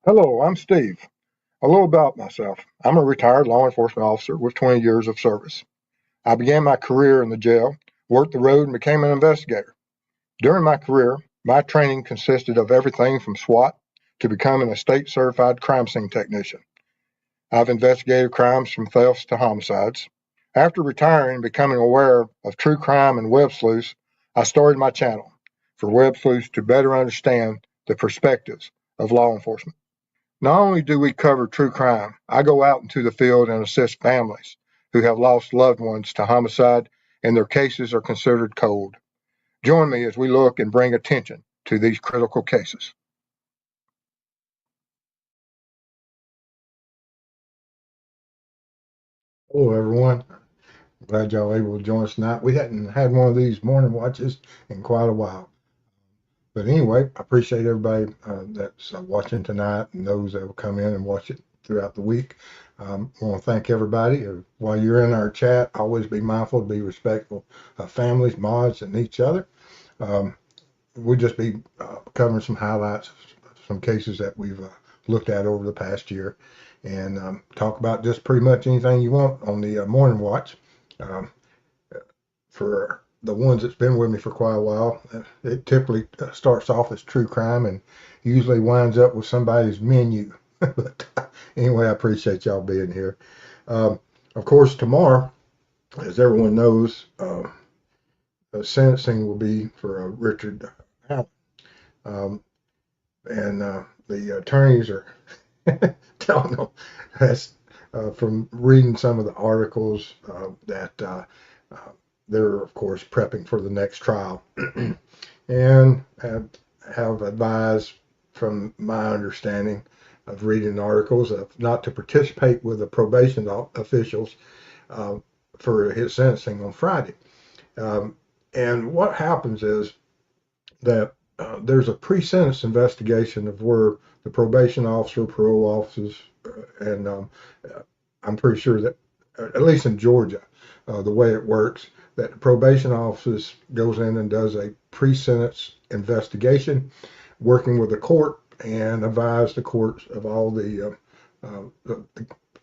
Hello, I'm Steve. A little about myself. I'm a retired law enforcement officer with 20 years of service. I began my career in the jail, worked the road, and became an investigator. During my career, my training consisted of everything from SWAT to becoming a state certified crime scene technician. I've investigated crimes from thefts to homicides. After retiring and becoming aware of true crime and web sleuths, I started my channel for web sleuths to better understand the perspectives of law enforcement. Not only do we cover true crime, I go out into the field and assist families who have lost loved ones to homicide and their cases are considered cold. Join me as we look and bring attention to these critical cases. Hello, everyone. Glad y'all able to join us tonight. We hadn't had one of these morning watches in quite a while. But anyway, I appreciate everybody that's watching tonight and those that will come in and watch it throughout the week. I want to thank everybody. While you're in our chat, always be mindful to be respectful of families, mods, and each other. Um, we'll just be covering some highlights, some cases that we've looked at over the past year, and talk about just pretty much anything you want on the morning watch. Um, for the ones that's been with me for quite a while, it typically starts off as true crime and usually winds up with somebody's menu. But anyway, I appreciate y'all being here. Um, of course, tomorrow, as everyone knows, sentencing will be for Richard Allen. Um, and the attorneys are telling them that's from reading some of the articles that uh, they're, of course, prepping for the next trial and have advised, from my understanding of reading articles, of not to participate with the probation officials uh, for his sentencing on Friday. Um, and what happens is that there's a pre-sentence investigation of where the probation officer, parole officers, and I'm pretty sure that, at least in Georgia, the way it works, that the probation office goes in and does a pre-sentence investigation, working with the court and advise the courts of all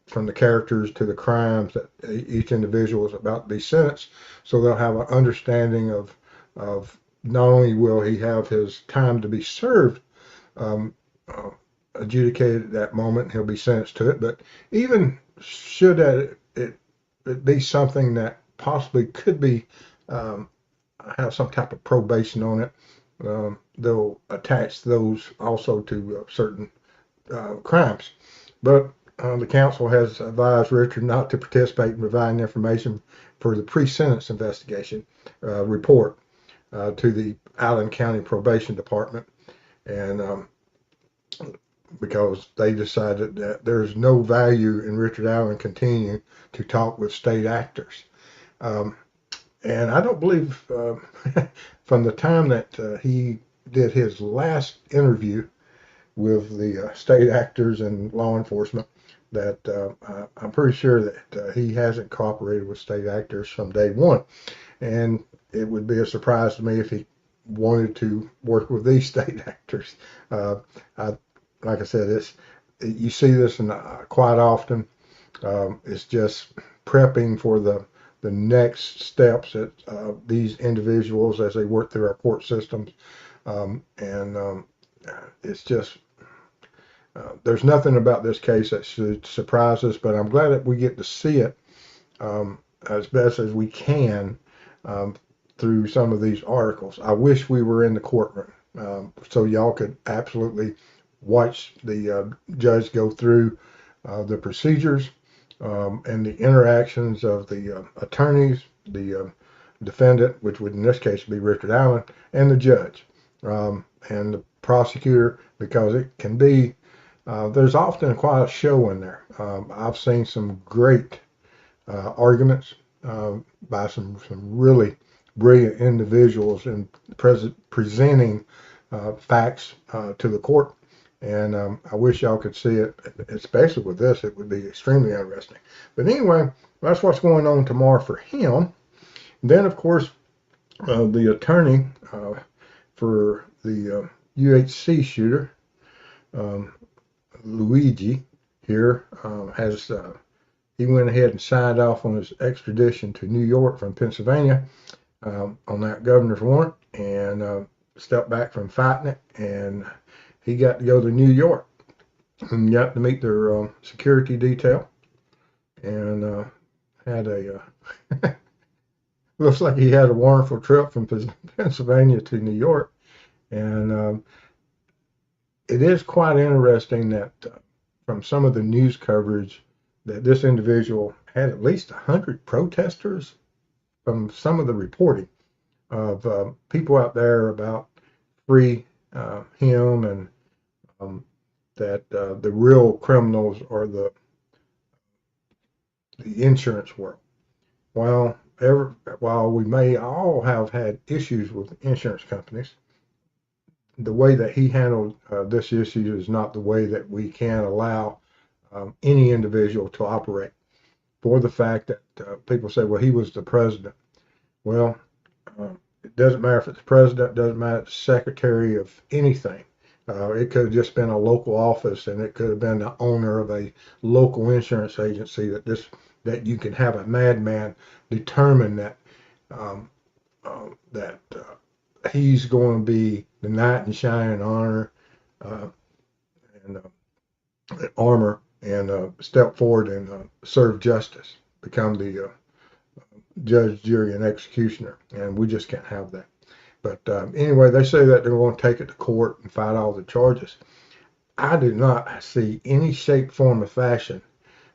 from the characters to the crimes that each individual is about to be sentenced. So they'll have an understanding of not only will he have his time to be served um, uh, adjudicated at that moment, he'll be sentenced to it, but even should it be something that possibly could be um, have some type of probation on it, they'll attach those also to certain crimes. But the council has advised Richard not to participate in providing information for the pre-sentence investigation report to the Allen County Probation Department, and because they decided that there's no value in Richard Allen continuing to talk with state actors. Um, and I don't believe from the time that he did his last interview with the state actors and law enforcement that I'm pretty sure that he hasn't cooperated with state actors from day one. And it would be a surprise to me if he wanted to work with these state actors. Uh, I, like I said, you see this quite often. It's just prepping for the next steps that these individuals as they work through our court systems. And it's just there's nothing about this case that should surprise us, but I'm glad that we get to see it as best as we can um, through some of these articles. I wish we were in the courtroom so y'all could absolutely watch the judge go through the procedures and the interactions of the attorneys, the defendant, which would in this case be Richard Allen, and the judge and the prosecutor, because it can be there's often quite a show in there. I've seen some great arguments by some really brilliant individuals in presenting facts to the court. And I wish y'all could see it, especially with this. It would be extremely interesting. But anyway, that's what's going on tomorrow for him. And then, of course, the attorney for the UHC shooter, um, Luigi here has he went ahead and signed off on his extradition to New York from Pennsylvania on that governor's warrant, and stepped back from fighting it, and he got to go to New York and got to meet their security detail, and had a looks like he had a wonderful trip from Pennsylvania to New York, and it is quite interesting that from some of the news coverage that this individual had at least 100 protesters from some of the reporting of people out there about free him, and that the real criminals are the insurance world. Well, while we may all have had issues with insurance companies, the way that he handled this issue is not the way that we can allow any individual to operate. For the fact that people say, well, he was the president. Well, it doesn't matter if it's president, doesn't matter if it's secretary of anything. It could have just been a local office, and it could have been the owner of a local insurance agency that you can have a madman determine that um, that he's going to be the knight in shining honor uh, and armor, and step forward and serve justice, become the judge, jury, and executioner, and we just can't have that. But anyway, they say that they're going to take it to court and fight all the charges. I do not see any shape, form, or fashion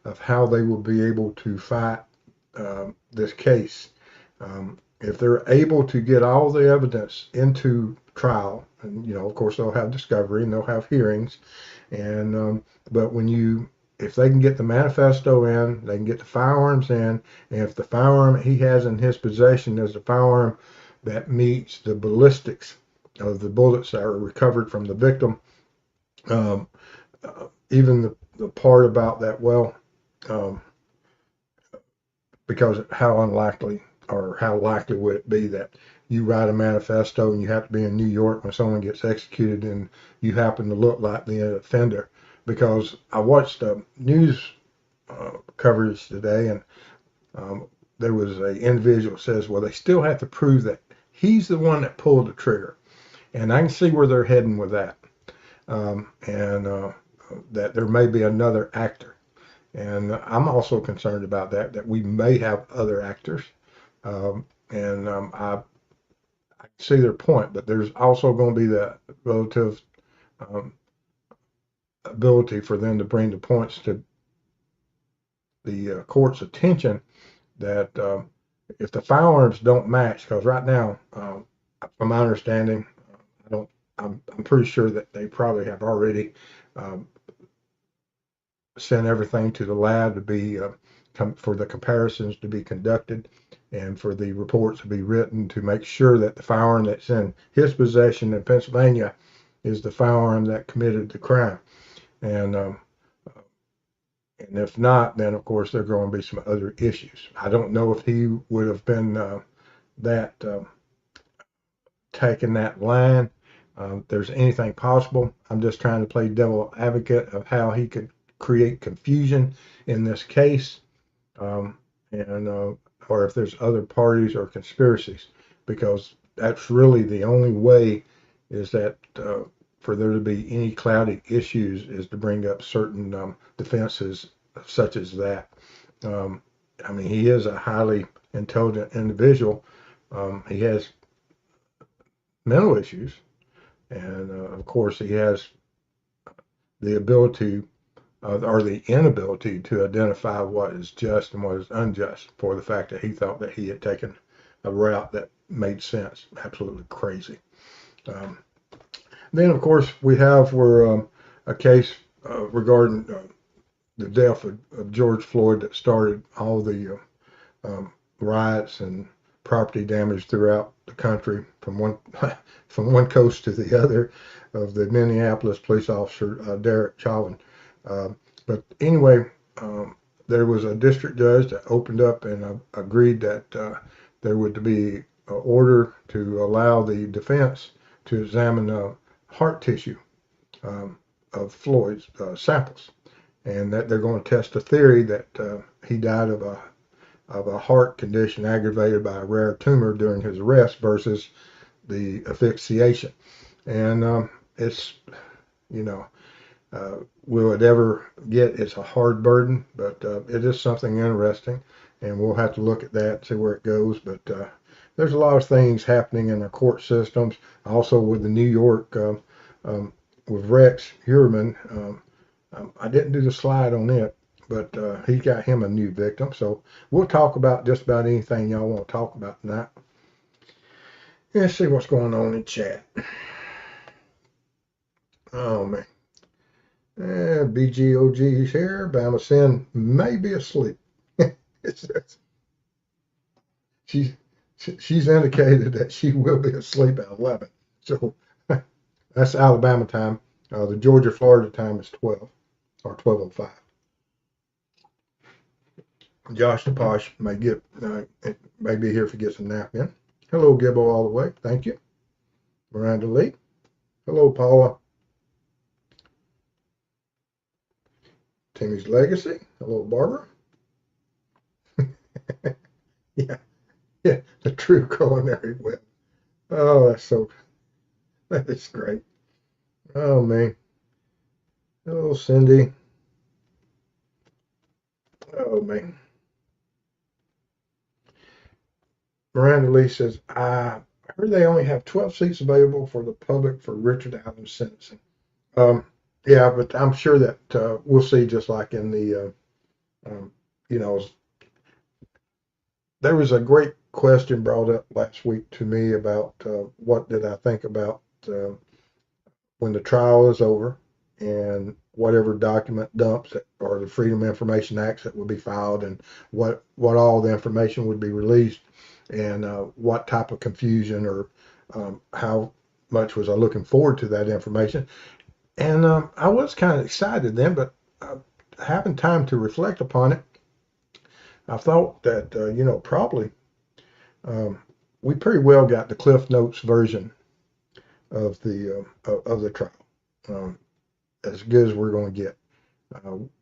of how they will be able to fight this case. If they're able to get all the evidence into trial, and of course, they'll have discovery and they'll have hearings, and but if they can get the manifesto in, they can get the firearms in, and if the firearm he has in his possession is a firearm that meets the ballistics of the bullets that are recovered from the victim, um, even the part about that, well, um, because how unlikely or how likely would it be that you write a manifesto and you have to be in New York when someone gets executed and you happen to look like the offender? Because I watched news coverage today, and there was an individual who says, well, they still have to prove that he's the one that pulled the trigger. And I can see where they're heading with that. And that there may be another actor. And I'm also concerned about that we may have other actors. I see their point, but there's also going to be the relative um, ability for them to bring the points to the court's attention that if the firearms don't match, because right now, from my understanding, I don't, I'm pretty sure that they probably have already um, sent everything to the lab to be for the comparisons to be conducted and for the reports to be written to make sure that the firearm that's in his possession in Pennsylvania is the firearm that committed the crime. And if not, then of course there are going to be some other issues. I don't know if he would have been that taking that line. There's anything possible. I'm just trying to play devil advocate of how he could create confusion in this case, and or if there's other parties or conspiracies, because that's really the only way is that for there to be any cloudy issues is to bring up certain defenses such as that. Um, I mean, he is a highly intelligent individual. He has mental issues, and of course, he has the ability or the inability to identify what is just and what is unjust for the fact that he thought that he had taken a route that made sense. Absolutely crazy. Um, then, of course, we have a case regarding the death of George Floyd that started all the riots and property damage throughout the country from one from one coast to the other of the Minneapolis police officer Derek Chauvin. But anyway, there was a district judge that opened up and agreed that there would be an order to allow the defense to examine heart tissue Floyd's samples, and that they're going to test a theory that he died of a heart condition aggravated by a rare tumor during his arrest versus the asphyxiation. And it's, you know, will it ever get? It's a hard burden, but it is something interesting, and we'll have to look at that, see where it goes. But there's a lot of things happening in the court systems. Also with the New York, with Rex Heuermann, I didn't do the slide on it, but he got him a new victim. So we'll talk about just about anything y'all want to talk about tonight. Let's see what's going on in chat. Oh man. BGOG's here. Bama Sin may be asleep. She's indicated that she will be asleep at 11. So that's Alabama time. The Georgia Florida time is 12 or 12:05. Josh the Posh may be here if he gets a nap in. Hello, Gibbo, all the way. Thank you. Miranda Lee. Hello, Paula. Timmy's Legacy. Hello, Barbara. Yeah, the true culinary web. Oh, that is great. Oh, man. Hello, Cindy. Oh, man. Miranda Lee says, I heard they only have 12 seats available for the public for Richard Allen's sentencing. Yeah, but I'm sure that we'll see, just like in the, you know, there was a great question brought up last week to me about what did I think about when the trial is over and whatever document dumps or the Freedom of Information Acts that would be filed, and what all the information would be released, and what type of confusion or how much was I looking forward to that information. And I was kind of excited then, but having time to reflect upon it, I thought that, probably we pretty well got the Cliff Notes version of the trial, as good as we're going to get.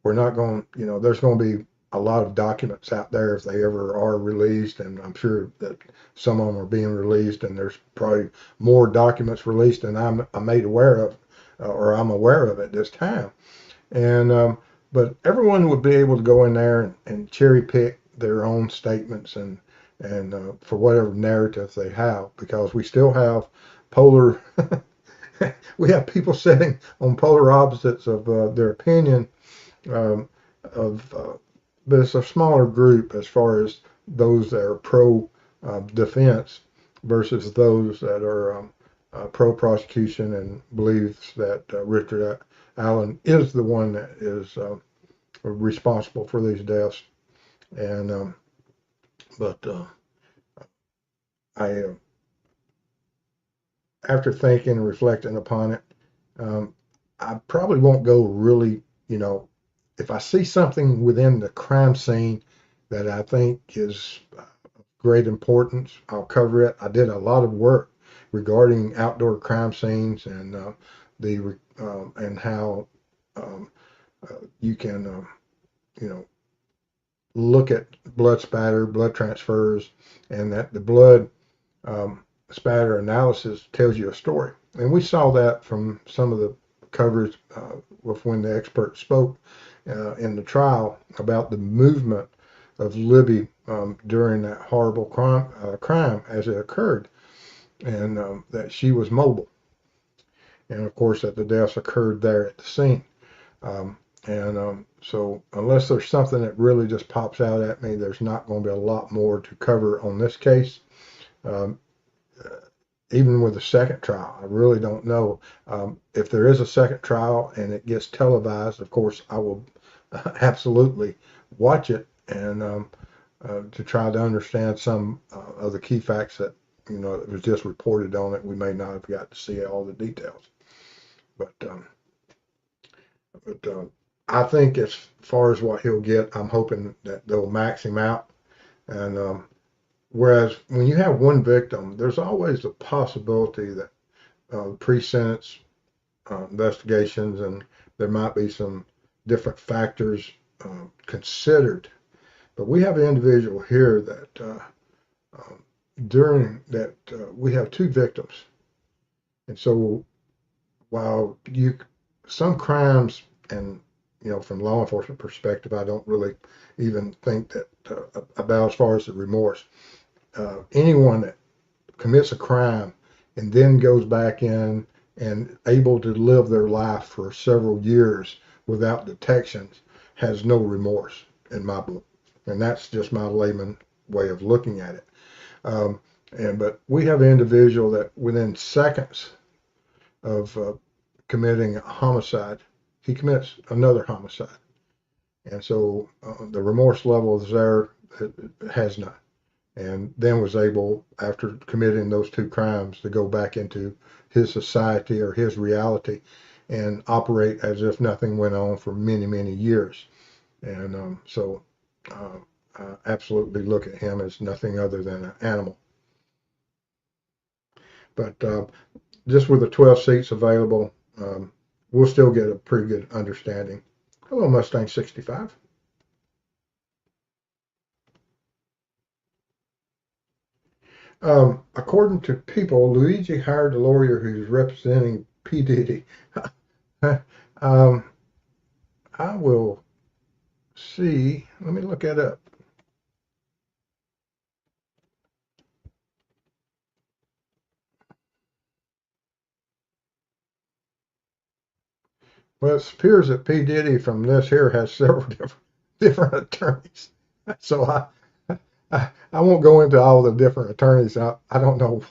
We're not going, there's going to be a lot of documents out there if they ever are released, and I'm sure that some of them are being released, and there's probably more documents released than I'm made aware of, or I'm aware of at this time. And but everyone would be able to go in there and cherry pick their own statements and for whatever narrative they have, because we still have polar we have people sitting on polar opposites of their opinion, but it's a smaller group as far as those that are pro defense versus those that are pro prosecution and believes that Richard Allen is the one that is responsible for these deaths. And but I after thinking and reflecting upon it, I probably won't go really, if I see something within the crime scene that I think is of great importance, I'll cover it. I did a lot of work regarding outdoor crime scenes and and how you can, look at blood spatter, blood transfers, and that the blood spatter analysis tells you a story. And we saw that from some of the coverage with when the expert spoke in the trial about the movement of Libby during that horrible crime as it occurred, and that she was mobile. And of course, that the deaths occurred there at the scene. So unless there's something that really just pops out at me, there's not going to be a lot more to cover on this case. Even with the second trial, I really don't know. If there is a second trial and it gets televised, of course, I will absolutely watch it and to try to understand some of the key facts that, it was just reported on it. We may not have got to see all the details. But I think as far as what he'll get, I'm hoping that they'll max him out. And whereas when you have one victim, there's always the possibility that pre-sentence investigations, and there might be some different factors considered. But we have an individual here that during that we have two victims, and so while some crimes, and from law enforcement perspective, I don't really even think that about as far as the remorse. Anyone that commits a crime and then goes back in and able to live their life for several years without detections has no remorse in my book, and that's just my layman way of looking at it. Um, but we have an individual that within seconds of committing a homicide, he commits another homicide. And so the remorse level is there, it has none. And then was able, after committing those two crimes, to go back into his society or his reality and operate as if nothing went on for many, many years. And so I absolutely look at him as nothing other than an animal. But just with the 12 seats available, we'll still get a pretty good understanding. Hello, Mustang 65. According to People, Luigi hired a lawyer who's representing P. Diddy. um, I will see. Let me look that up. Well, it appears that P. Diddy from this here has several different attorneys. So I won't go into all the different attorneys. I don't know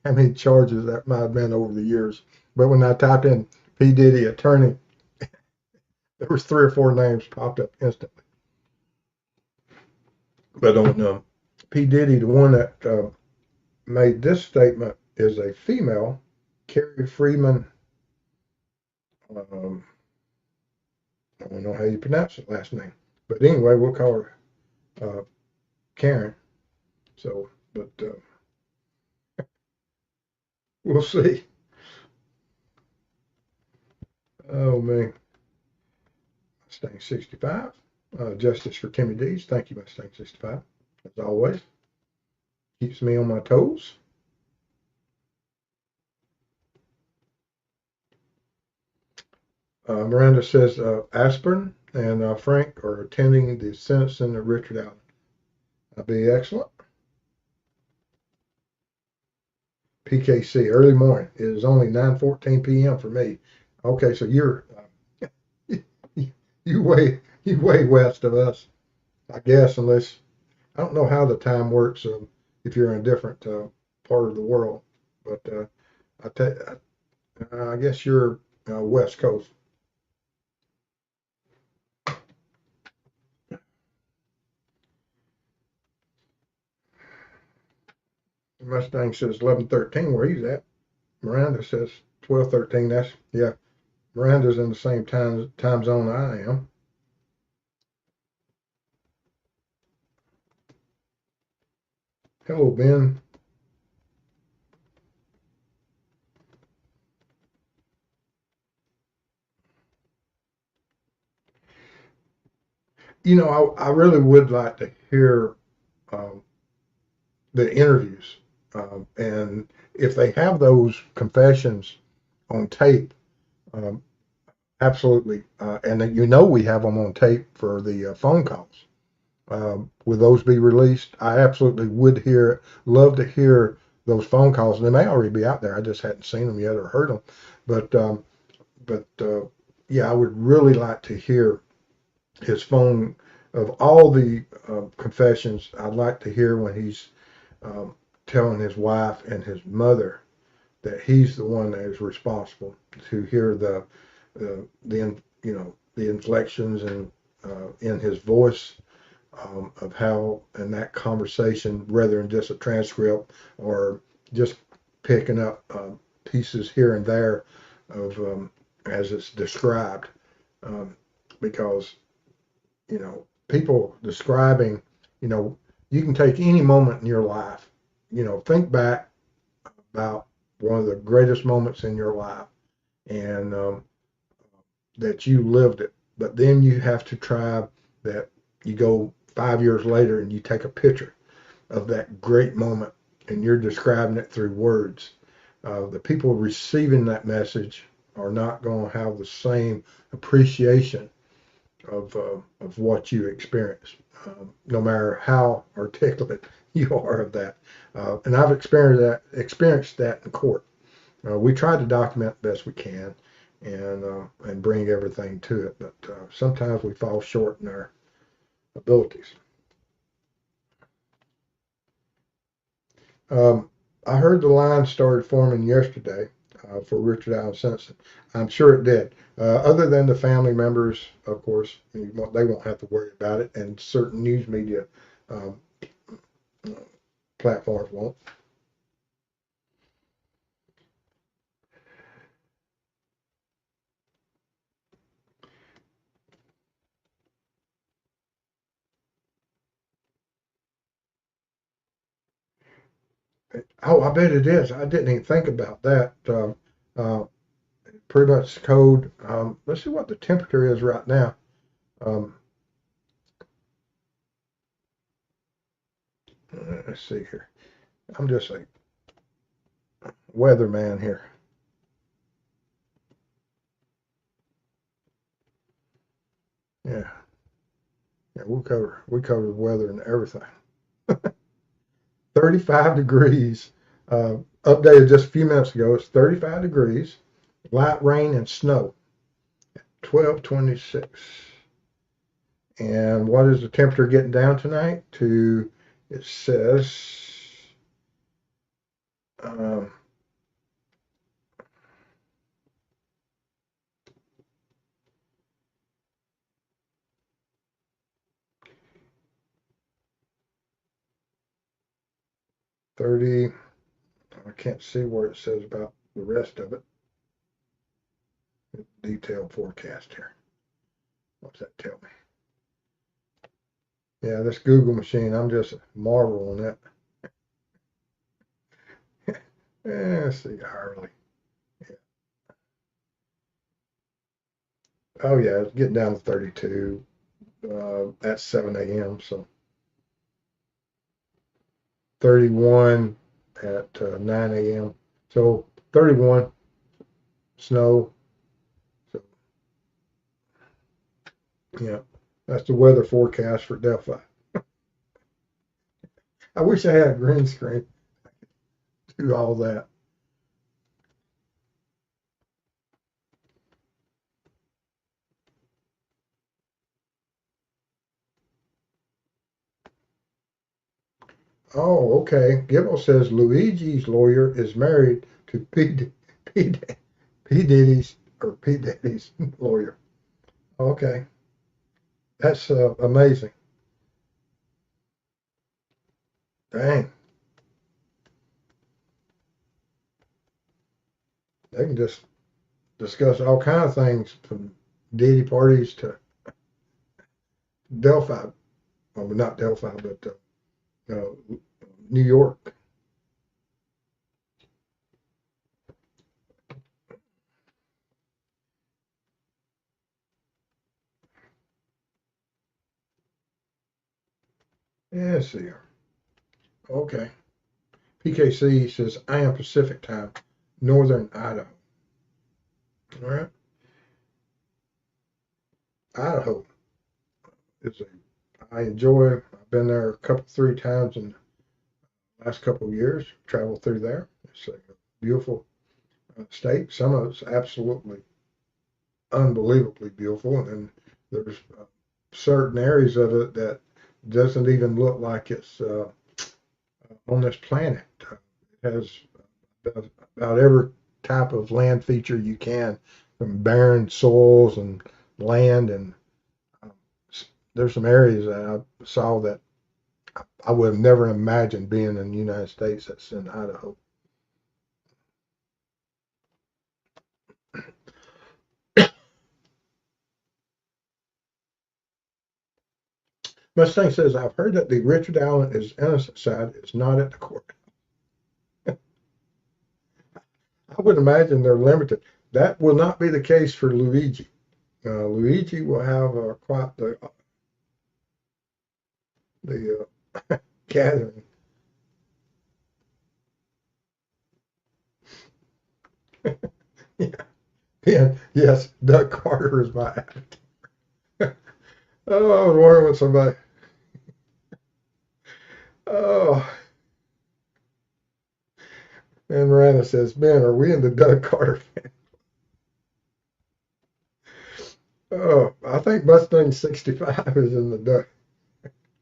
how many charges that might have been over the years. But when I typed in P. Diddy attorney, there was 3 or 4 names popped up instantly. But on P. Diddy, the one that made this statement is a female, Carrie Freeman. I don't know how you pronounce the last name. But anyway, we'll call her Karen. So, but we'll see. Oh, man. Mustang 65. Justice for Timmy Dees. Thank you, Mustang 65. As always. Keeps me on my toes. Miranda says Aspirin and Frank are attending the sentencing of Richard Allen. That'd be excellent. PKC, early morning. It is only 9:14 p.m. for me. Okay, so you're you way west of us, I guess, unless I don't know how the time works if you're in a different part of the world. But I guess you're West Coast. Mustang says 11:13 where he's at. Miranda says 12:13. That's yeah. Miranda's in the same time zone I am. Hello, Ben. I really would like to hear um, the interviews, and if they have those confessions on tape, um, absolutely, and we have them on tape for the phone calls. Will those be released? I absolutely would love to hear those phone calls. They may already be out there. I just hadn't seen them yet or heard them, but yeah, I would really like to hear his phone of all the confessions. I'd like to hear when he's um, telling his wife and his mother that he's the one that is responsible, to hear the inflections and in his voice, of how in that conversation, rather than just a transcript or just picking up pieces here and there of as it's described, because people describing, you can take any moment in your life, think back about one of the greatest moments in your life and that you lived it. But then you have to try that. You go 5 years later and you take a picture of that great moment and you're describing it through words. The people receiving that message are not going to have the same appreciation of what you experience, no matter how articulate you are of that. And I've experienced that in court. We try to document the best we can and bring everything to it, but sometimes we fall short in our abilities. I heard the line started forming yesterday for Richard Allen Simpson. I'm sure it did. Other than the family members, of course, they won't have to worry about it, and certain news media um, platforms won't. Oh, I bet it is. I didn't even think about that. Uh, Pretty much code. Let's see what the temperature is right now. Um, let's see here. I'm just a weatherman here. Yeah, yeah. We cover weather and everything. 35 degrees. Updated just a few minutes ago. It's 35 degrees. Light rain and snow. 12:26. And what is the temperature getting down tonight? It says um, 30. I can't see where it says about the rest of it. Detailed forecast here. What's that tell me? Yeah, this Google machine, I'm just marveling at. Yeah, let's see, Harley. Yeah. Oh yeah, it's getting down to 32 at 7 a.m. So 31 at 9 a.m. So 31 snow. So yeah, that's the weather forecast for Delphi. I wish I had a green screen to do all that. Oh, okay. Gibble says Luigi's lawyer is married to P. Diddy's or P. Diddy's lawyer. Okay, that's amazing. Dang, they can just discuss all kind of things from Diddy parties to Delphi. Well, not Delphi, but New York. Yeah, let's see here. Okay. PKC says I am Pacific time, Northern Idaho. All right. Idaho is a I enjoy. I've been there a couple, 3 times in the last couple of years. Traveled through there. It's a beautiful state. Some of it's absolutely unbelievably beautiful, and there's certain areas of it that doesn't even look like it's on this planet. It has about every type of land feature you can, from barren soils and land, and um, there's some areas that I saw that I would have never imagined being in the United States. That's in Idaho. Mustang says, I've heard that the Richard Allen is innocent side is not at the court. I would imagine they're limited. That will not be the case for Luigi. Luigi will have quite the gathering. Yeah, yeah, yes, Doug Carter is my avatar. Oh, I was wondering what somebody. Oh, and Miranda says, "Man, are we in the Doug Carter fan?" Oh, I think Mustang 65 is in the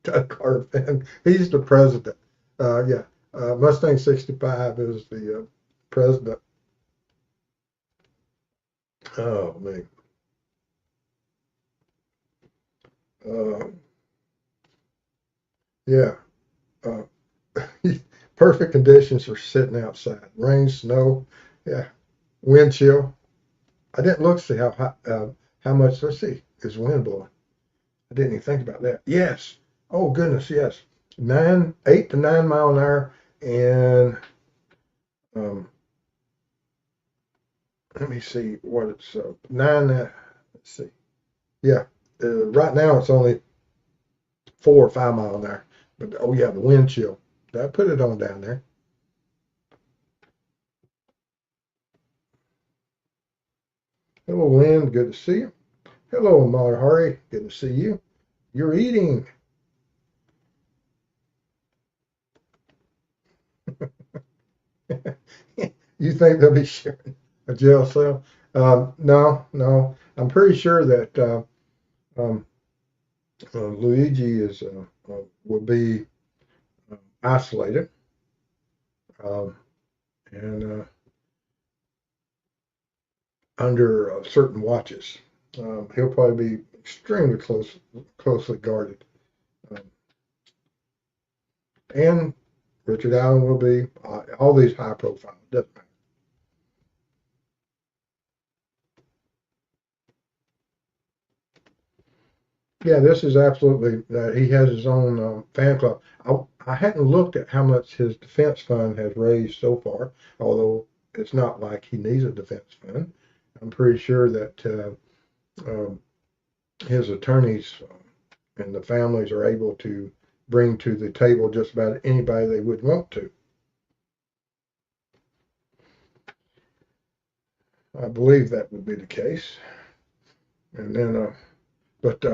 Doug Carter fan. He's the president. Yeah, Mustang 65 is the president. Oh man. Uh, yeah. Uh, perfect conditions for sitting outside. Rain, snow, yeah, wind chill. I didn't look to see how much. Let's see, is wind blowing? I didn't even think about that. Yes. Oh goodness, yes. 8 to 9 mile an hour, and um, let me see what it's nine. Let's see. Yeah, right now it's only 4 or 5 mile an hour. But oh yeah, the wind chill. I put it on down there. Hello, Lynn. Good to see you. Hello, Mother Hari. Good to see you. You're eating. You think they'll be sharing a jail cell? No, no. I'm pretty sure that um, Luigi will be isolated um, and under certain watches. He'll probably be extremely closely guarded. Um, and Richard Allen will be all these high profile. Doesn't matter. Yeah, this is absolutely. He has his own fan club. I hadn't looked at how much his defense fund has raised so far, although it's not like he needs a defense fund. I'm pretty sure that um, his attorneys and the families are able to bring to the table just about anybody they would want to. I believe that would be the case. And then, but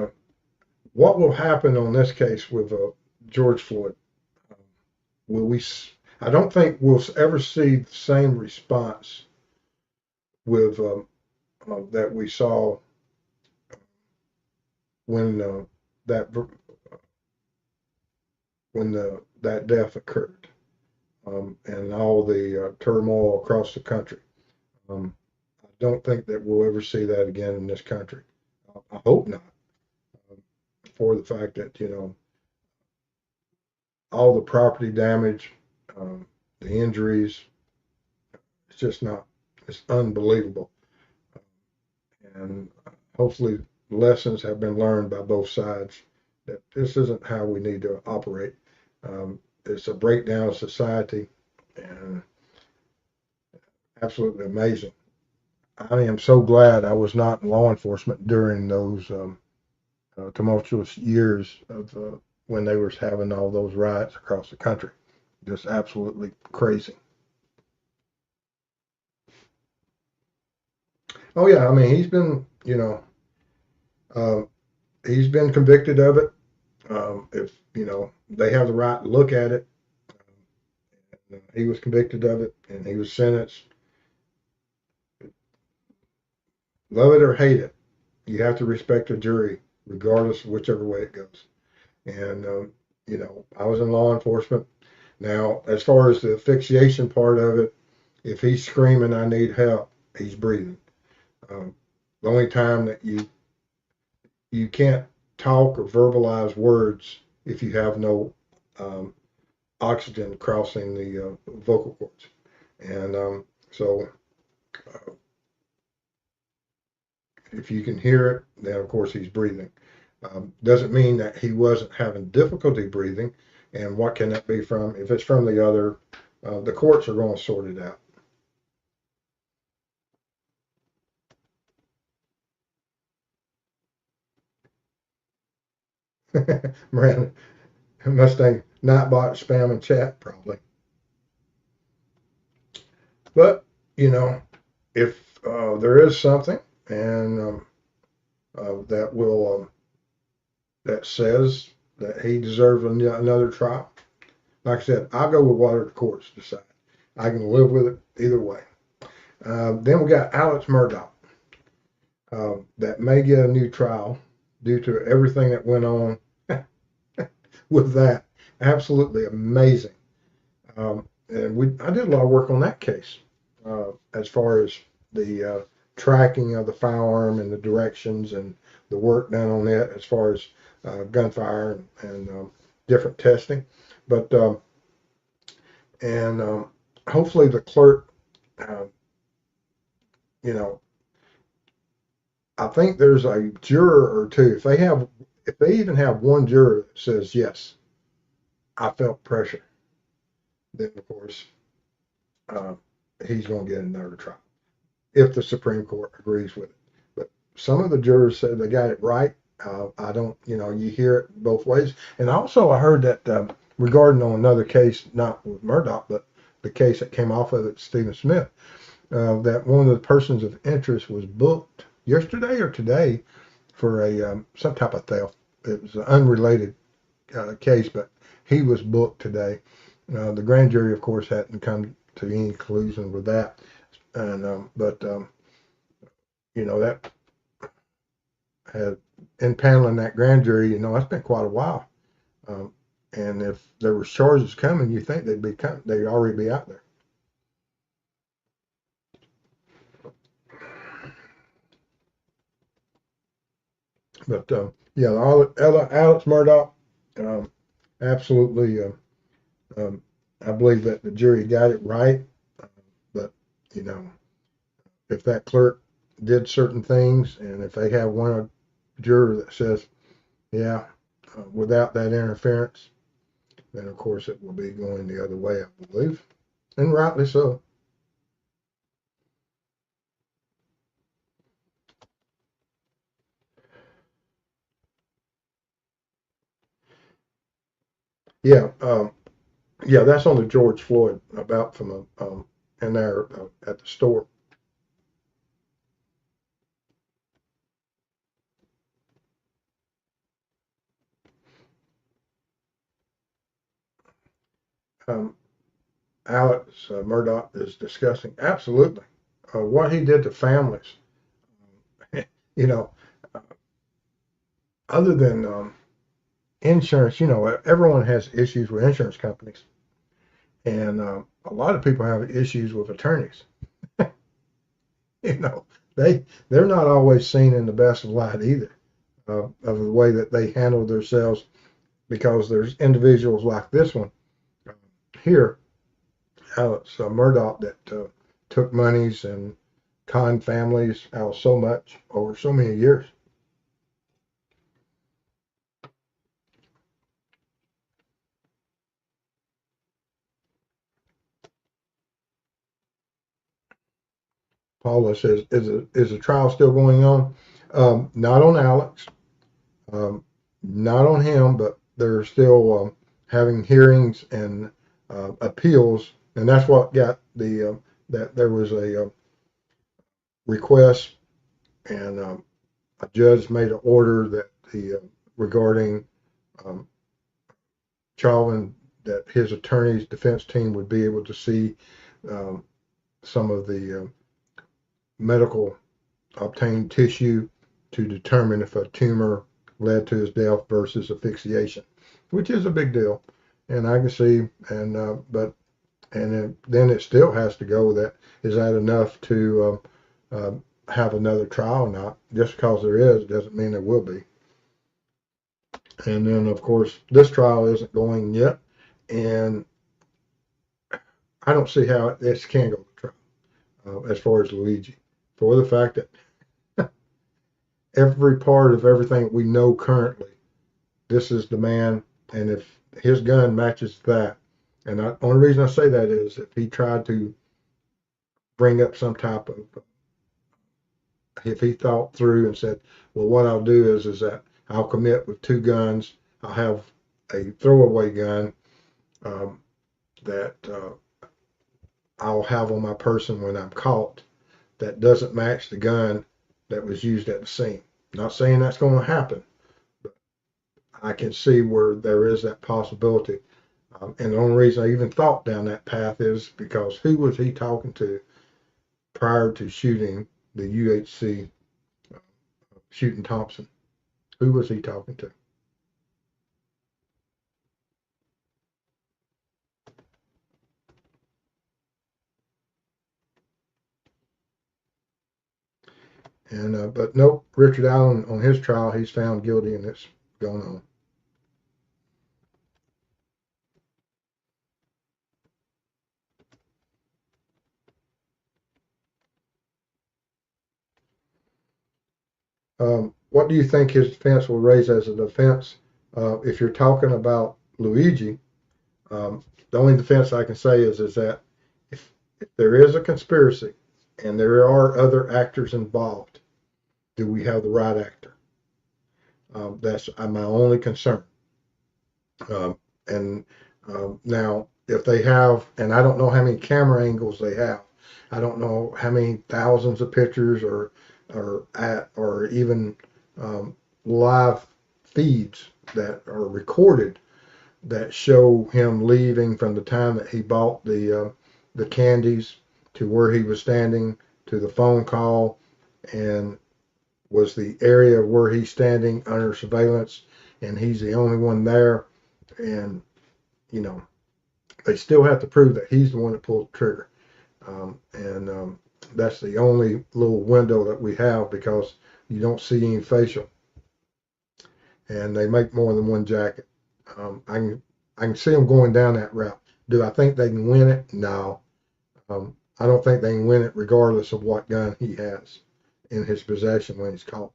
what will happen on this case with George Floyd? Will we? I don't think we'll ever see the same response with that we saw when that that death occurred and all the turmoil across the country. I don't think that we'll ever see that again in this country. I hope not, um, for the fact that all the property damage, the injuries, it's just not. It's unbelievable, and hopefully lessons have been learned by both sides that this isn't how we need to operate. It's a breakdown of society and absolutely amazing. I am so glad I was not in law enforcement during those tumultuous years of when they were having all those riots across the country. Just absolutely crazy. Oh yeah, I mean um, he's been convicted of it. If they have the right to look at it, he was convicted of it and he was sentenced. Love it or hate it, you have to respect a jury, regardless of whichever way it goes. And I was in law enforcement. Now, as far as the asphyxiation part of it, if he's screaming, "I need help," he's breathing. Um, the only time that you can't talk or verbalize words if you have no um, oxygen crossing the vocal cords. And so uh, if you can hear it, then of course he's breathing. Doesn't mean that he wasn't having difficulty breathing. And what can that be from? If it's from the courts are going to sort it out. Miranda Mustang Nightbot spam and chat probably. But you know, if there is something and that will that says that he deserves another trial, like I said, I'll go with whatever the courts decide. I can live with it either way. Then we got Alex Murdaugh that may get a new trial due to everything that went on with that. Absolutely amazing. And I did a lot of work on that case as far as the tracking of the firearm and the directions and the work done on that as far as gunfire and different testing. But and hopefully the clerk, uh, you know, I think there's a juror or two. If they even have one juror that says yes, I felt pressure, then of course uh, he's going to get another trial if the Supreme Court agrees with it. But some of the jurors said they got it right. I don't, you hear it both ways. And also, I heard that regarding on another case, not with Murdaugh, but the case that came off of it, Stephen Smith, that one of the persons of interest was booked yesterday or today for some type of theft. It was an unrelated case, but he was booked today. The grand jury, of course, hadn't come to any conclusion with that, and but that had in paneling that grand jury, that's been quite a while. Um, and if there was charges coming, you think they'd already be out there. But yeah, Alex Murdaugh, um, absolutely. Um, I believe that the jury got it right. But you know, if that clerk did certain things, and if they have one juror that says, "Yeah," without that interference, then of course it will be going the other way, I believe, and rightly so. Yeah, yeah, that's on the George Floyd about from in there at the store. Um, Alex Murdaugh is discussing absolutely what he did to families. you know, uh, other than insurance, everyone has issues with insurance companies, and a lot of people have issues with attorneys. you know, they're not always seen in the best of light either of the way that they handle themselves because there's individuals like this one here, Alex Murdaugh, that took monies and conned families out so much over so many years. Paula says, is the trial still going on? Not on Alex, um, not on him, but they're still having hearings and appeals, and that's what got that there was a request, and a judge made an order that the regarding um, Chauvin, that his attorney's defense team would be able to see um, some of the medical obtained tissue to determine if a tumor led to his death versus asphyxiation, which is a big deal. And I can see, and but then it still has to go with that. Is that enough to have another trial or not? Just because there is doesn't mean there will be. And then, of course, this trial isn't going yet, and I don't see how this can go to trial as far as Luigi, for the fact that every part of everything we know currently, this is the man, and if his gun matches that, and the only reason I say that is if he tried to bring up some type of, if he thought through and said, well, what I'll do is that I'll commit with two guns I'll have a throwaway gun that I'll have on my person when I'm caught that doesn't match the gun that was used at the scene. Not saying that's going to happen, but I can see where there is that possibility. And the only reason I even thought down that path is because who was he talking to prior to shooting the UHC, shooting Thompson? Who was he talking to? And but nope, Richard Allen on his trial, he's found guilty, and it's going on. What do you think his defense will raise as a defense? If you're talking about Luigi, the only defense I can say is that if there is a conspiracy and there are other actors involved, do we have the right actor? That's my only concern. And now, if they have, and I don't know how many camera angles they have, I don't know how many thousands of pictures or even live feeds that are recorded that show him leaving from the time that he bought the candies to where he was standing to the phone call, and was the area where he's standing under surveillance and he's the only one there. And you know, they still have to prove that he's the one that pulled the trigger. And that's the only little window that we have, because you don't see any facial, and they make more than one jacket. I can see them going down that route. Do I think they can win it? No. I don't think they can win it regardless of what gun he has in his possession when he's caught.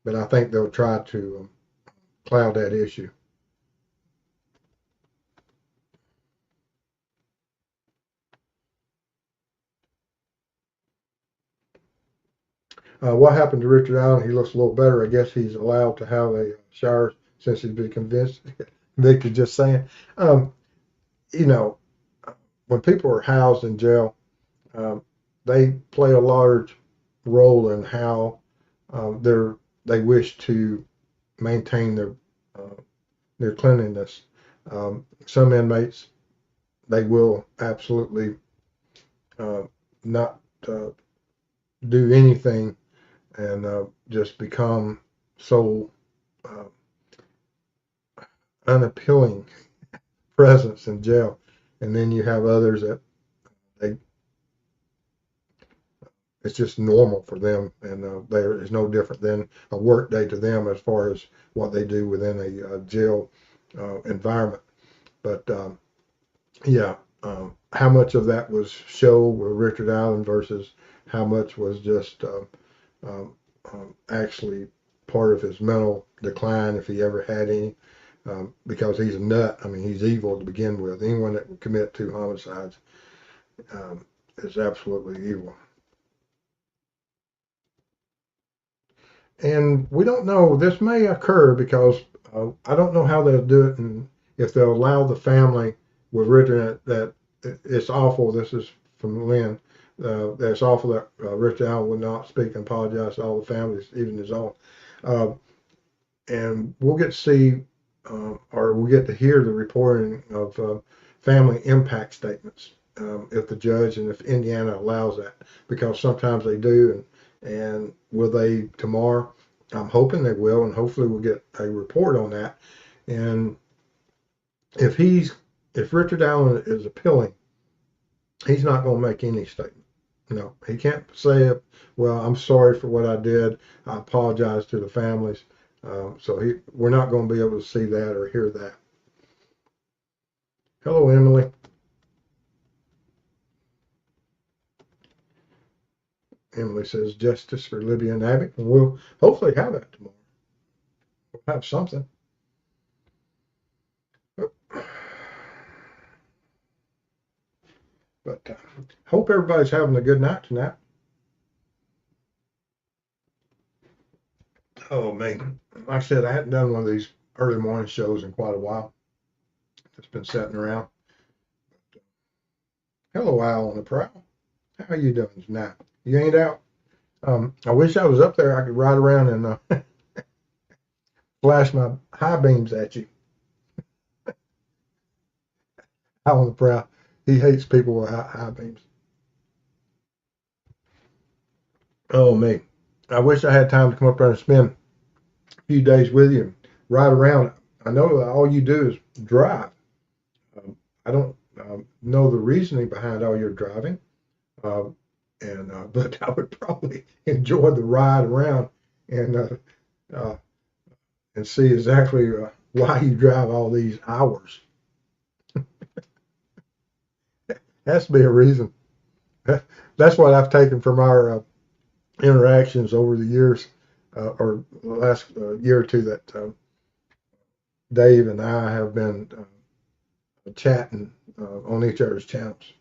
But I think they'll try to cloud that issue. What happened to Richard Allen? He looks a little better. I guess he's allowed to have a shower since he's been convicted. Just saying. Um, you know, when people are housed in jail, um, they play a large role in how they wish to maintain their cleanliness. Some inmates, they will absolutely not do anything and just become so uh, unappealing presence in jail. And then you have others that they it's just normal for them, and there is no different than a work day to them as far as what they do within a jail environment. But yeah, how much of that was show with Richard Allen versus how much was just um, actually part of his mental decline, if he ever had any, because he's a nut. I mean, he's evil to begin with. Anyone that would commit two homicides is absolutely evil. And we don't know, this may occur because I don't know how they'll do it, and if they'll allow the family with Richard that it's awful. This is from Lynn. That it's awful that Richard Allen would not speak and apologize to all the families, even his own. Uh, and we'll get to see, or we'll get to hear the reporting of family impact statements, if the judge and if Indiana allows that, because sometimes they do. And will they tomorrow? I'm hoping they will, and hopefully we'll get a report on that. And if if Richard Allen is appealing, he's not going to make any statement. No, he can't say, well, I'm sorry for what I did. I apologize to the families. So we're not going to be able to see that or hear that. Hello, Emily. Emily says justice for Libby and Abby, and we'll hopefully have that tomorrow. We'll have something. But hope everybody's having a good night tonight. Oh man, like I said, I hadn't done one of these early morning shows in quite a while. Just been sitting around. Hello, Al on the prowl. How you doing tonight? You ain't out? I wish I was up there. I could ride around and flash my high beams at you. Al on the prowl. He hates people with high beams. Oh me, I wish I had time to come up there and spend a few days with you and ride around. I know that all you do is drive. I don't know the reasoning behind all your driving. Uh, but I would probably enjoy the ride around and uh, and see exactly why you drive all these hours. Has to be a reason. That's what I've taken from our interactions over the years, or the last year or two that Dave and I have been chatting on each other's channels.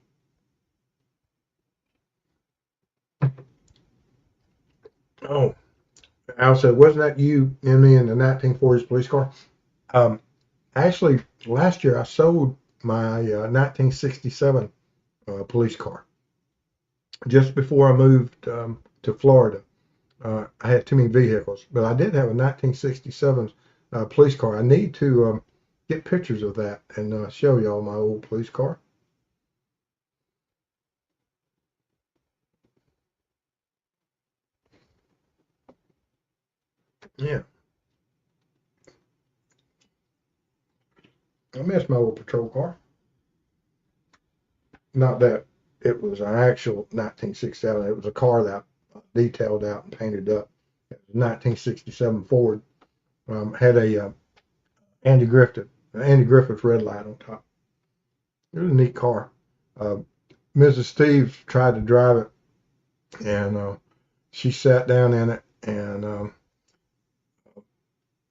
Oh, Al said, wasn't that you and me in the 1940s police car? Um, Actually, last year I sold my 1967 police car. Just before I moved to Florida, I had too many vehicles, but I did have a 1967 police car. I need to get pictures of that and show y'all my old police car. Yeah, I miss my old patrol car. Not that it was an actual 1967. It was a car that I detailed out and painted up. It was a 1967 Ford. Had a Andy Griffith red light on top. It was a neat car. Uh, Mrs. Steve tried to drive it, and she sat down in it.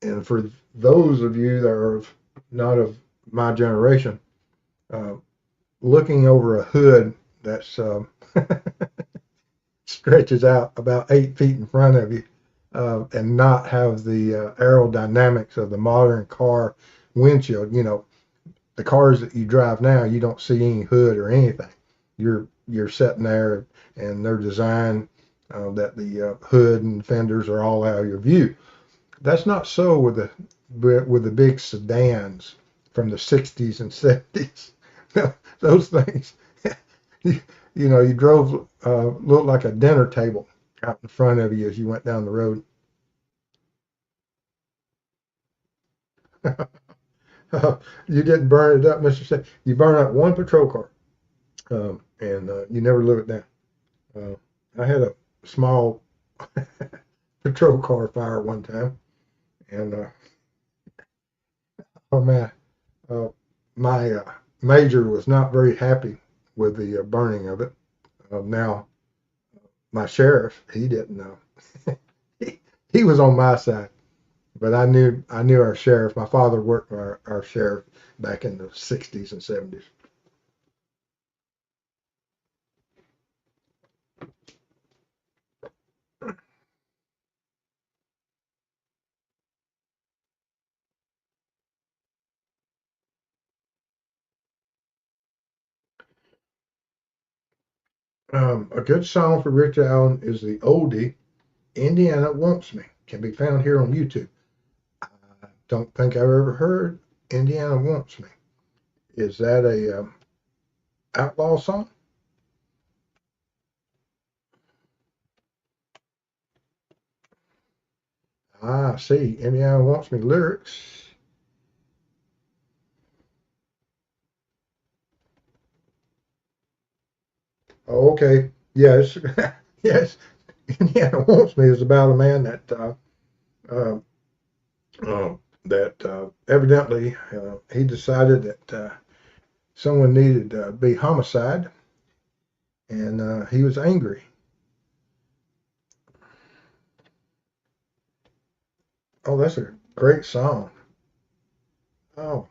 And for those of you that are not of my generation, uh, looking over a hood that's stretches out about 8 feet in front of you, and not have the aerodynamics of the modern car windshield. You know, the cars that you drive now, you don't see any hood or anything. You're sitting there, and they're designed that the hood and fenders are all out of your view. That's not so with the big sedans from the 60s and 70s. Those things, you, you know, you drove looked like a dinner table out in front of you as you went down the road. You didn't burn it up, Mr. Say. You burned up one patrol car, and you never live it down. I had a small patrol car fire one time, and oh man, uh, my major was not very happy with the burning of it. Now, my sheriff, he didn't know. he, he was on my side, but I knew our sheriff. My father worked for our sheriff back in the 60s and 70s. A good song for Richard Allen is the oldie "Indiana Wants Me." Can be found here on YouTube. I don't think I've ever heard "Indiana Wants Me." Is that a outlaw song? Ah, I see. Indiana Wants Me lyrics. Oh, okay. Yes. Yes. Indiana Wants Me is about a man uh, that evidently he decided that someone needed to be homicide, and he was angry. Oh, that's a great song. Oh,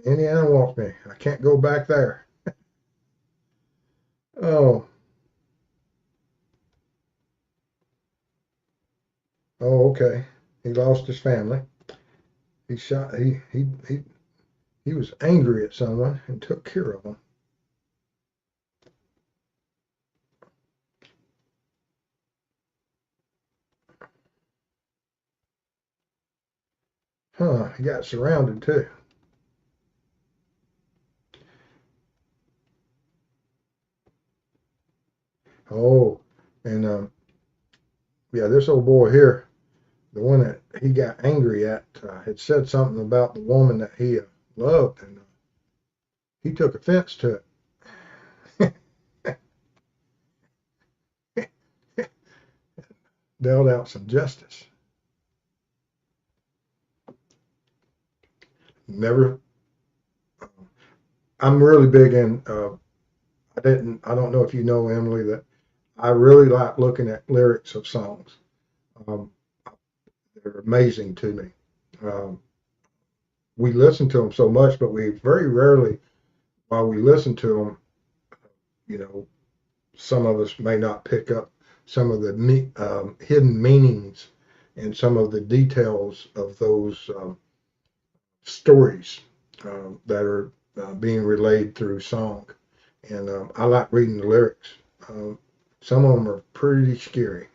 Indiana Wants Me. I can't go back there. Oh, Oh, okay. He lost his family. He shot. He was angry at someone and took care of them. Huh? He got surrounded too. Oh, and yeah, this old boy here, the one that he got angry at, had said something about the woman that he loved, and he took offense to it. Dealt out some justice. Never. I'm really big in. I don't know if you know, Emily, that I really like looking at lyrics of songs. Um, they're amazing to me. Um, we listen to them so much, but we very rarely, while we listen to them, you know, some of us may not pick up some of the hidden meanings and some of the details of those stories that are being relayed through song. And I like reading the lyrics. Um, some of them are pretty scary.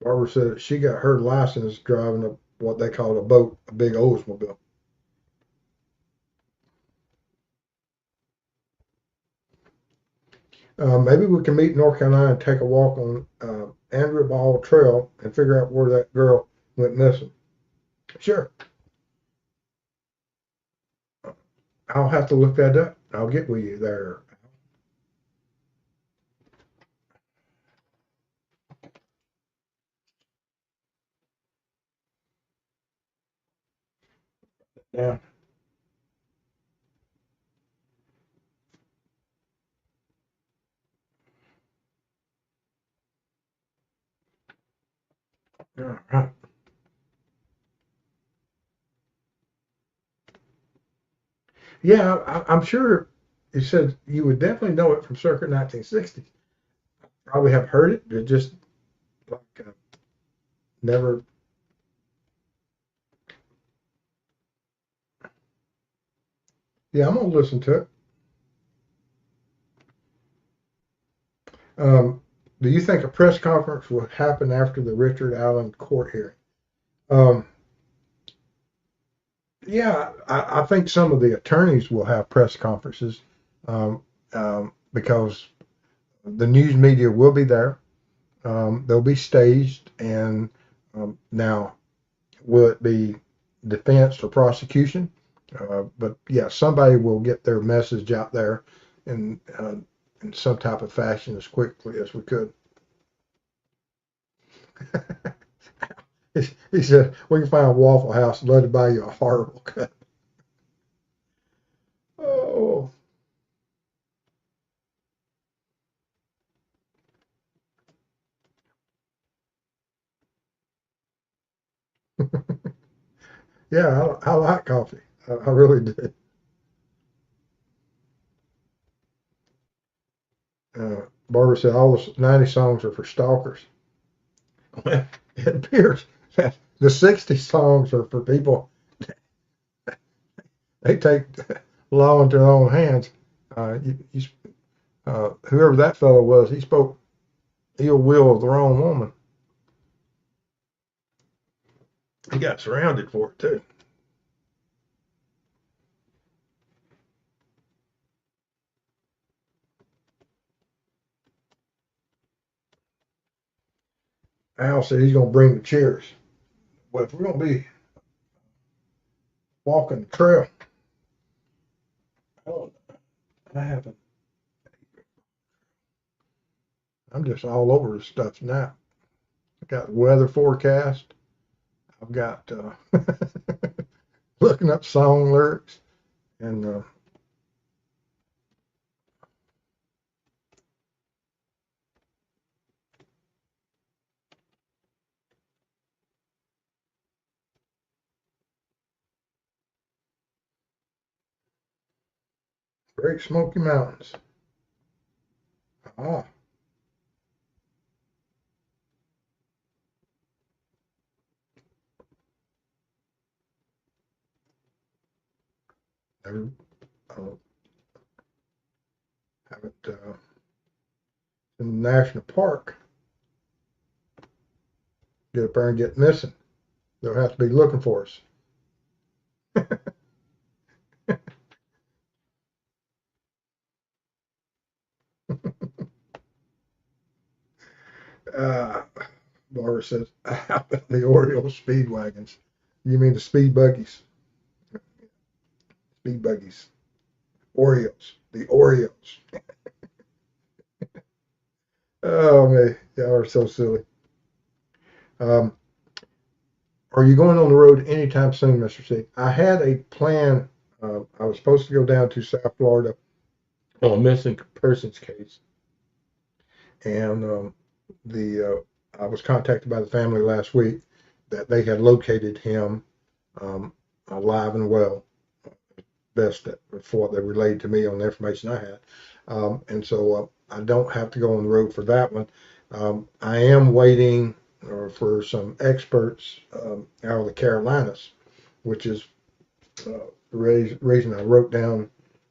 Barbara said she got her license driving what they call a boat, a big Oldsmobile. Maybe we can meet in North Carolina and take a walk on Andrew Ball Trail and figure out where that girl went missing. Sure, I'll have to look that up. I'll get with you there. Yeah, yeah, right. Yeah, I'm sure you said you would definitely know it from circa 1960s. Probably have heard it, but just like never. Yeah, I'm gonna listen to it. Um, do you think a press conference will happen after the Richard Allen court hearing? Um, yeah, I think some of the attorneys will have press conferences um, because the news media will be there. They'll be staged, and now will it be defense or prosecution? But yeah, somebody will get their message out there in some type of fashion as quickly as we could. He said, "We can find a Waffle House and let it buy you a horrible cut." Oh, yeah, I like coffee. I really do. Barbara said all the 90 songs are for stalkers. It appears that the 60 songs are for people. They take law into their own hands. Whoever that fellow was, he spoke ill will of the wrong woman. He got surrounded for it too. Al said he's going to bring the chairs. Well, if we're going to be walking the trail, I don't. I haven't. I'm just all over the stuff now. I got the weather forecast. I've got looking up song lyrics, and Great Smoky Mountains. Ah, never, uh, haven't, in the national park, get up there and get missing. They'll have to be looking for us. Uh, Barbara says, the Oriole speed wagons. You mean the speed buggies? Speed buggies. Orioles. The Orioles. Oh, man. Y'all are so silly. Um, are you going on the road anytime soon, Mr. C? I had a plan. I was supposed to go down to South Florida on a missing persons case. And I was contacted by the family last week that they had located him um, alive and well, best that for what they relayed to me on the information I had. And so I don't have to go on the road for that one. I am waiting for some experts out of the Carolinas, which is the reason I wrote down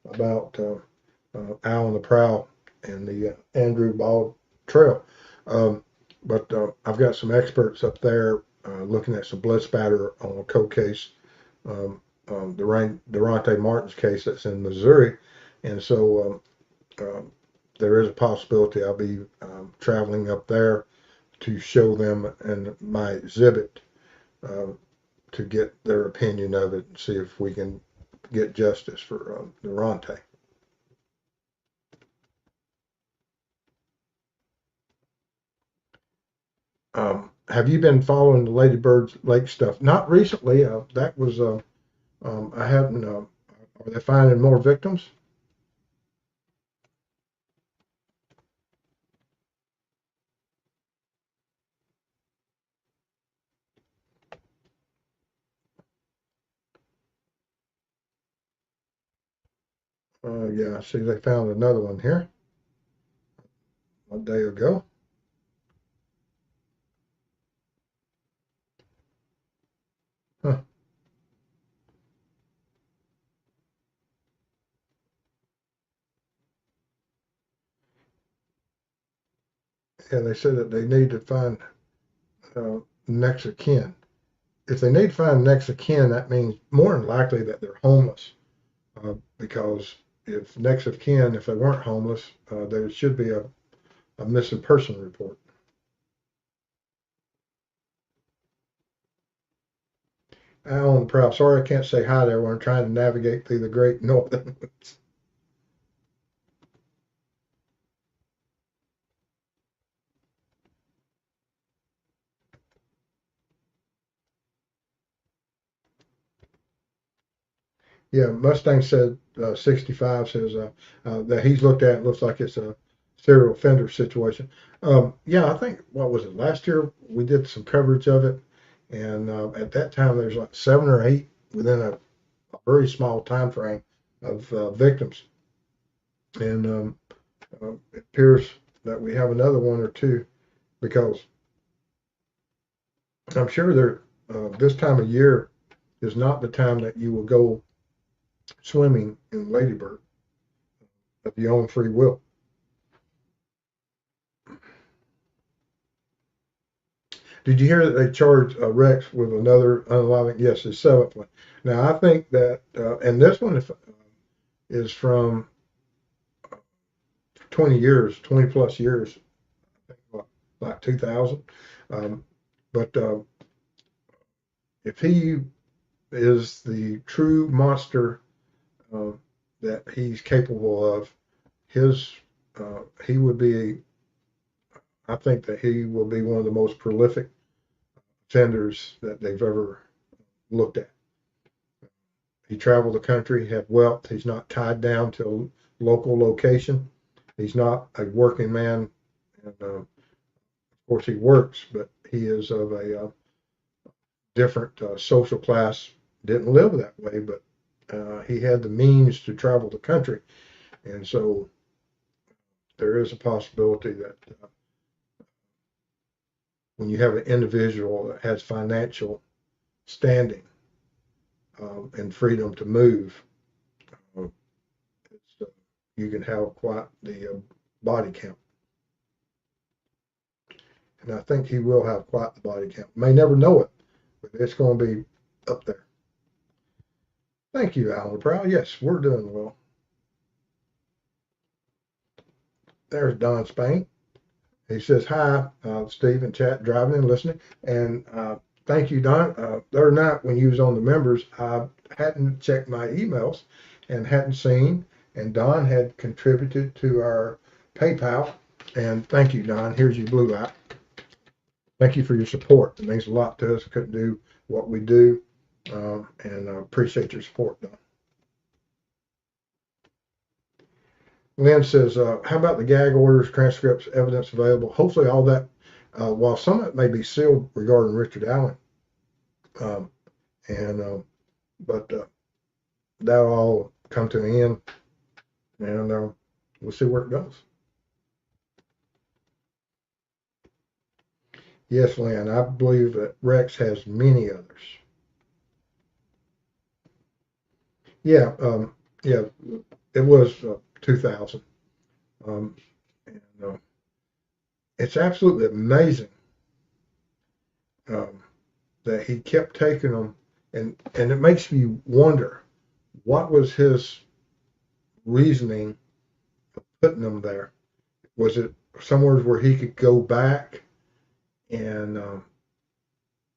about Al on the Prowl and the Andrew Ball Trail. But I've got some experts up there looking at some blood spatter on a cold case, Durante Martin's case that's in Missouri. And so there is a possibility I'll be traveling up there to show them in my exhibit uh, to get their opinion of it and see if we can get justice for Durante. Have you been following the Lady Bird Lake stuff? Not recently. That was I haven't. Are they finding more victims? Yeah, I see they found another one here a day ago. Huh. Yeah, they said that they need to find next of kin. If they need to find next of kin, that means more than likely that they're homeless. Because if next of kin, if they weren't homeless, there should be a missing person report. Alan Proud. Sorry, I can't say hi there when I'm trying to navigate through the great northern woods. Yeah, Mustang said 65 says that he's looked at. It looks like it's a serial offender situation. Yeah, I think what was it last year? We did some coverage of it, and at that time there's like 7 or 8 within a very small time frame of victims, and it appears that we have another 1 or 2 because I'm sure there this time of year is not the time that you will go swimming in Lady Bird of your own free will. Did you hear that they charged Rex with another unaliving? Yes, the 7th one. Now I think that, and this one is from 20 years, 20 plus years, I think like 2000. Um, but if he is the true monster uh, that he's capable of, his he would be. I think that he will be one of the most prolific offenders that they've ever looked at. He traveled the country, had wealth. He's not tied down to a local location. He's not a working man, and of course he works, but he is of a different social class. Didn't live that way, but he had the means to travel the country. And so there is a possibility that when you have an individual that has financial standing and freedom to move, uh, you can have quite the body count. And I think he will have quite the body count. May never know it, but it's going to be up there. Thank you, Alan Proud. Yes, we're doing well. There's Don Spain. He says, hi, Steve in chat, driving and listening. And thank you, Don. The other night when you was on the members, I hadn't checked my emails and hadn't seen. And Don had contributed to our PayPal. And thank you, Don. Here's your blue light. Thank you for your support. It means a lot to us. Couldn't do what we do. And I appreciate your support, Don. Lynn says, how about the gag orders, transcripts, evidence available? Hopefully all that, while some of it may be sealed regarding Richard Allen, but that'll all come to an end, and we'll see where it goes. Yes, Lynn, I believe that Rex has many others. Yeah, yeah, it was 2000. It's absolutely amazing that he kept taking them, and it makes me wonder what was his reasoning of putting them there. Was it somewhere where he could go back and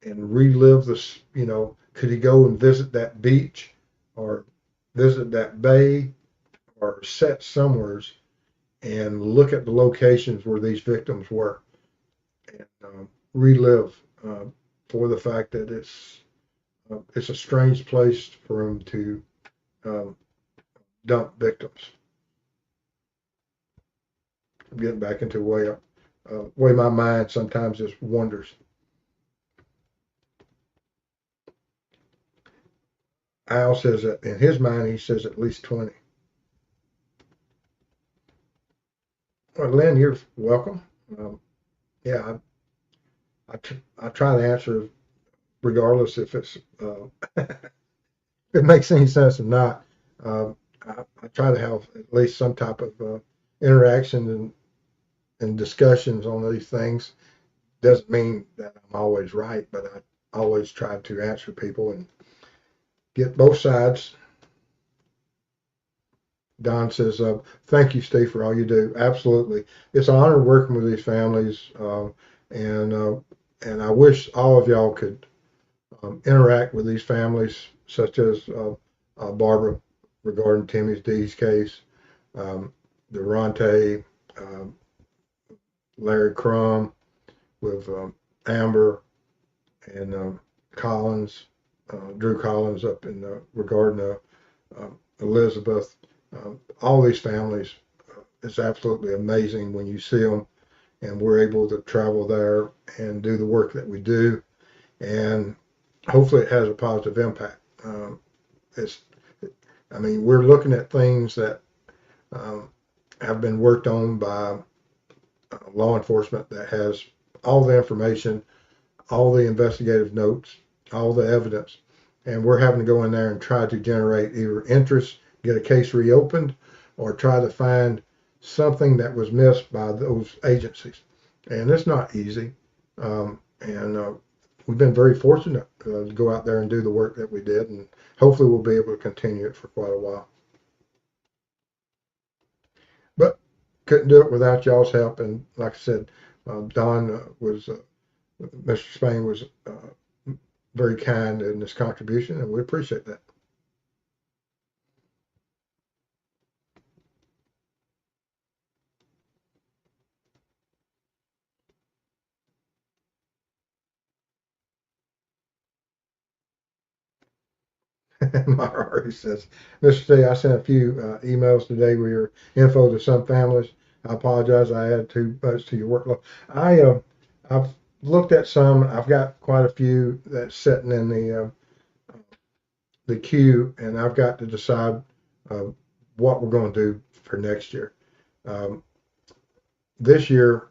relive this? Could he go and visit that beach or visit that bay or set somewheres and look at the locations where these victims were and relive for the fact that it's a strange place for him to dump victims. I'm getting back into the way my mind sometimes just wanders. Al says that in his mind, he says at least 20. Well, Lynn, you're welcome. Yeah, I try to answer regardless if it's if it makes any sense or not. I try to have at least some type of interaction and discussions on these things. Doesn't mean that I'm always right, but I always try to answer people and get both sides. Don says, thank you, Steve, for all you do. Absolutely. It's an honor working with these families. And I wish all of y'all could interact with these families, such as Barbara regarding Timmy D's case, Durante, Larry Crum with Amber and Collins, Drew Collins up in regarding Elizabeth. All these families, it's absolutely amazing when you see them, and we're able to travel there and do the work that we do, and hopefully it has a positive impact. We're looking at things that have been worked on by law enforcement that has all the information, all the investigative notes, all the evidence, and we're having to go in there and try to generate either interest, get a case reopened, or try to find something that was missed by those agencies. And it's not easy. We've been very fortunate to go out there and do the work that we did, and hopefully we'll be able to continue it for quite a while. But couldn't do it without y'all's help. And like I said, Don Mr. Spain was very kind in his contribution, and we appreciate that. Mara says, Mr. C, I sent a few emails today with your info to some families. I apologize. I added too much to your workload. I've looked at some. I've got quite a few that's sitting in the queue, and I've got to decide what we're going to do for next year. This year,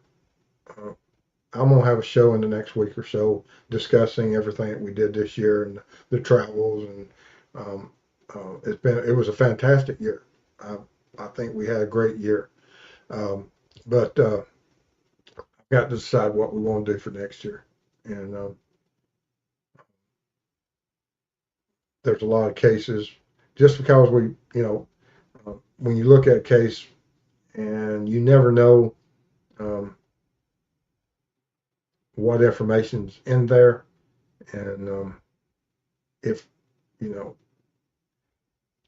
I'm going to have a show in the next week or so discussing everything that we did this year and the travels. And um, it was a fantastic year. I think we had a great year. But I've got to decide what we want to do for next year. And there's a lot of cases just because when you look at a case and you never know um, what information's in there, and if you know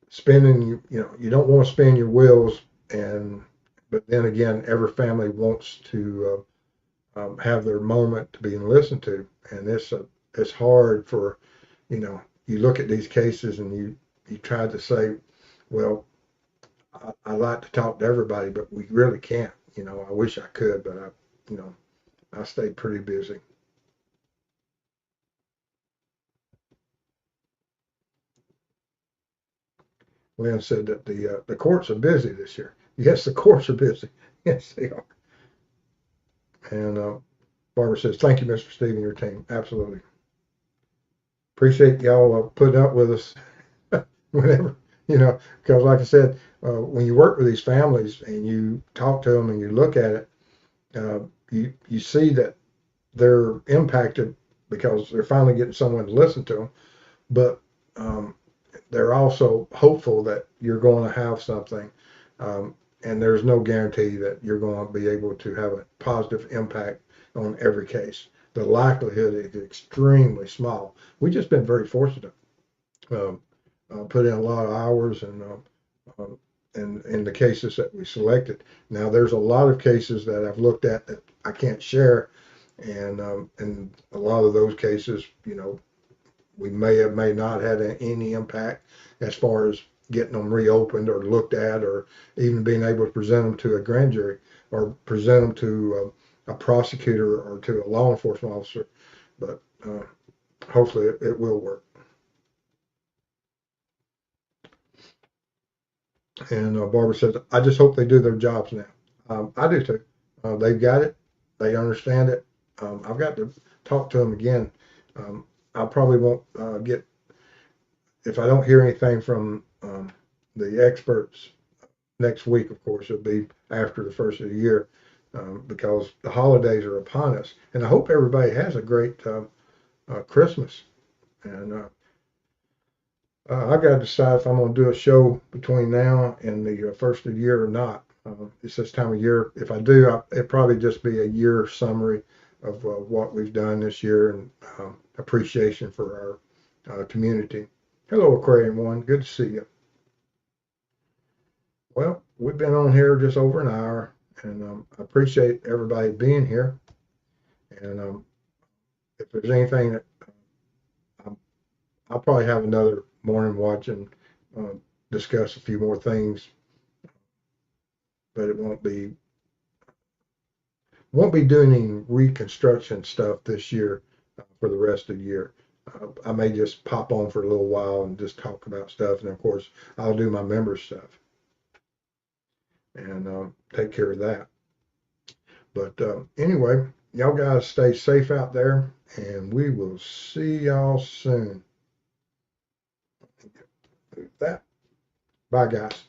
spinning you don't want to spin your wheels, and but then again every family wants to have their moment to being listened to, and it's hard for you look at these cases and you try to say, well, I like to talk to everybody, but we really can't. I wish I could, but you know I stayed pretty busy. Lynn said that the courts are busy this year. Yes, the courts are busy. Yes, they are. And Barbara says, "Thank you, Mr. Steve, and your team. Absolutely appreciate y'all putting up with us whenever because like I said, when you work with these families and you talk to them and you look at it, you see that they're impacted because they're finally getting someone to listen to them, but um, they're also hopeful that you're going to have something, and there's no guarantee that you're going to be able to have a positive impact on every case. The likelihood is extremely small. We've just been very fortunate. Um, put in a lot of hours um, and in the cases that we selected. Now there's a lot of cases that I've looked at that I can't share, and a lot of those cases, we may not have had any impact as far as getting them reopened or looked at, or even being able to present them to a grand jury or present them to a prosecutor or to a law enforcement officer. But hopefully it will work. And Barbara says, I just hope they do their jobs now. I do too. They've got it. They understand it. I've got to talk to them again. I probably won't get, if I don't hear anything from the experts next week, of course, it'll be after the first of the year, because the holidays are upon us. And I hope everybody has a great Christmas. And I've got to decide if I'm going to do a show between now and the first of the year or not. It's this time of year. If I do, it'll probably just be a year summary of what we've done this year and appreciation for our community. Hello, Aquarium One. Good to see you. Well, we've been on here just over an hour, and I appreciate everybody being here. And if there's anything that I'll probably have another morning watch and discuss a few more things, but it won't be doing any reconstruction stuff this year for the rest of the year. I may just pop on for a little while and just talk about stuff, and of course I'll do my member stuff and take care of that. But anyway, y'all guys stay safe out there, and we will see y'all soon. That. Bye, guys.